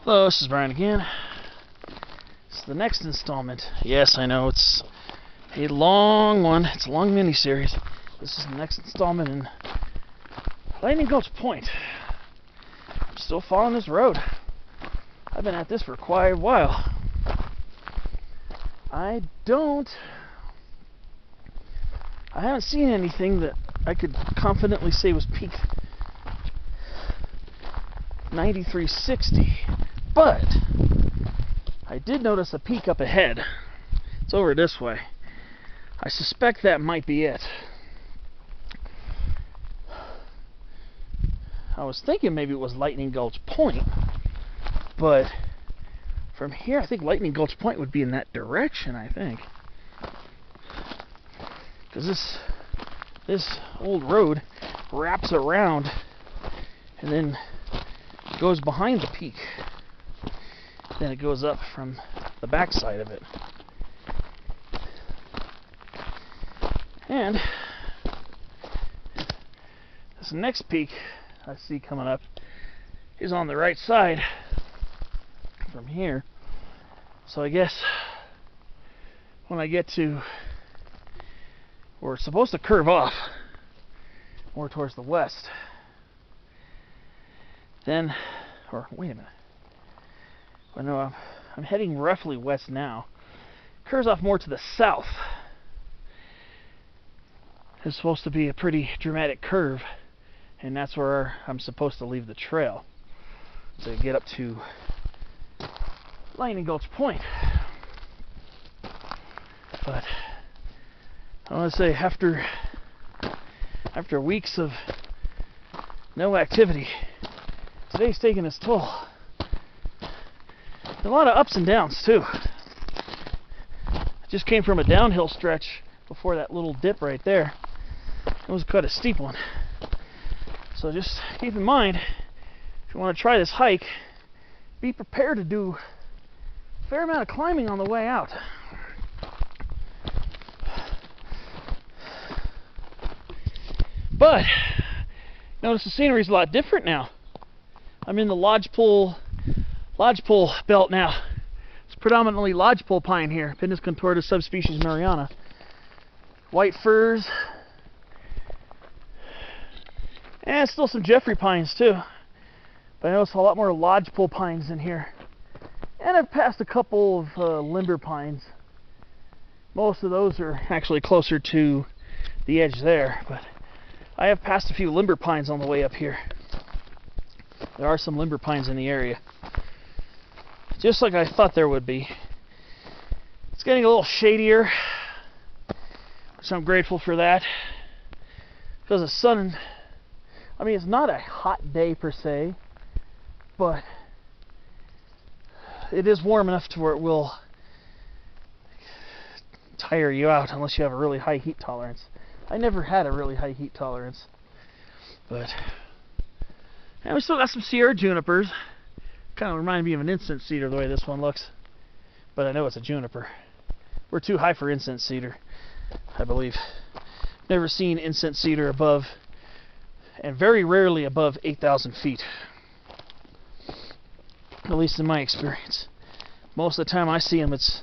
Hello, this is Brian again. It's the next installment. Yes, I know it's a long one. It's a long mini-series. This is the next installment in Lightning Gulch Point. I'm still following this road. I've been at this for quite a while. I haven't seen anything that I could confidently say was peak 9360, but I did notice a peak up ahead. It's over this way. I suspect that might be it. I was thinking maybe it was Lightning Gulch Point, but from here I think Lightning Gulch Point would be in that direction, I think. Because this old road wraps around and then goes behind the peak. Then it goes up from the backside of it. And this next peak I see coming up is on the right side from here. So I guess when I get to, we're supposed to curve off more towards the west. Then, or wait a minute. I know I'm heading roughly west now. Curves off more to the south. It's supposed to be a pretty dramatic curve, and that's where I'm supposed to leave the trail to get up to Lightning Gulch Point. But I want to say after weeks of no activity, today's taking its toll. A lot of ups and downs too. I just came from a downhill stretch before that little dip right there. It was quite a steep one. So just keep in mind, if you want to try this hike, be prepared to do a fair amount of climbing on the way out. But notice the scenery is a lot different now. I'm in the lodgepole belt now. It's predominantly lodgepole pine here, Pinus contorta subspecies mariana. White firs, and still some Jeffrey pines too. But I notice a lot more lodgepole pines in here. And I've passed a couple of limber pines. Most of those are actually closer to the edge there, but I have passed a few limber pines on the way up here. There are some limber pines in the area, just like I thought there would be. It's getting a little shadier, so I'm grateful for that. Because the sun, I mean, it's not a hot day per se, but it is warm enough to where it will tire you out unless you have a really high heat tolerance. I never had a really high heat tolerance, but and we still got some Sierra junipers. Kind of remind me of an incense cedar the way this one looks, but I know it's a juniper. We're too high for incense cedar, I believe. Never seen incense cedar above, and very rarely above 8,000 feet. At least in my experience. Most of the time I see them, it's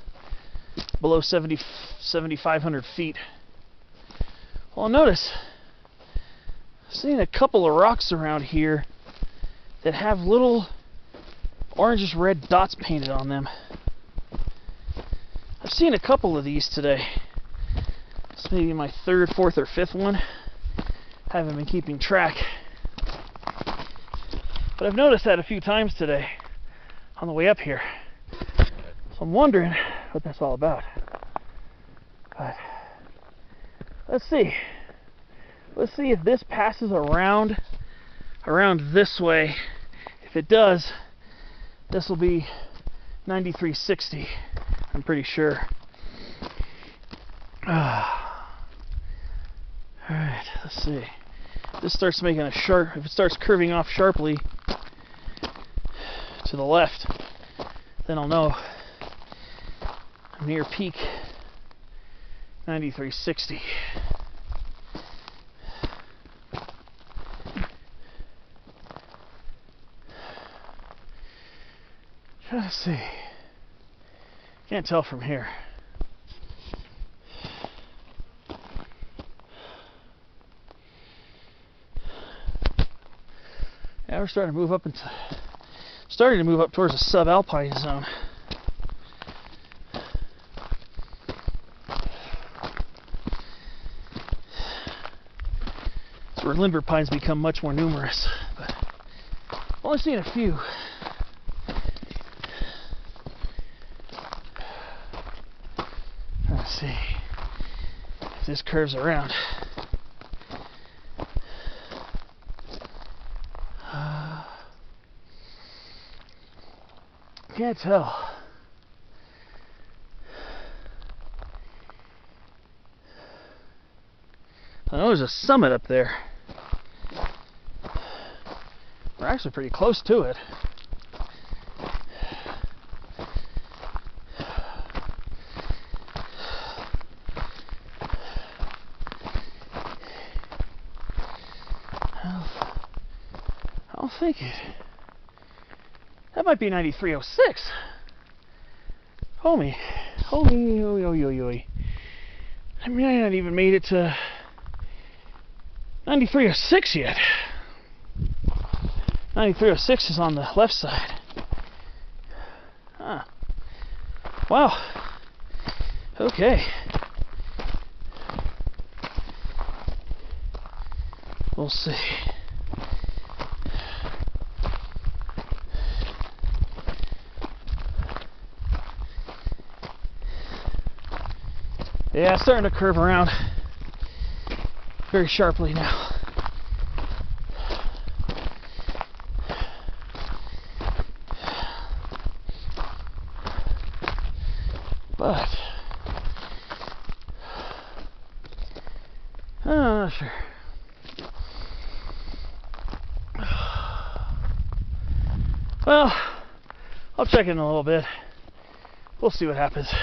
below 7,500 feet. Well, notice, I've seen a couple of rocks around here that have little orangish red dots painted on them. I've seen a couple of these today. It's maybe my third, fourth, or fifth one. Haven't been keeping track. But I've noticed that a few times today on the way up here. So I'm wondering what that's all about. But let's see. Let's see if this passes around this way. If it does, this will be 9360. I'm pretty sure. Alright, let's see. If this starts making a sharp, if it starts curving off sharply to the left, then I'll know I'm near peak 9360. Trying to see. Can't tell from here. Yeah, we're starting to move up towards the subalpine zone. It's where limber pines become much more numerous, but I've only seen a few. Let's see if this curves around. Can't tell. I know there's a summit up there. We're actually pretty close to it. I don't think it. That might be 9306. Homie. I mean, I haven't even made it to 9306 yet. 9306 is on the left side. Huh. Wow. Okay. We'll see. Yeah, it's starting to curve around very sharply now. But I'm not sure. Well, I'll check in a little bit. We'll see what happens.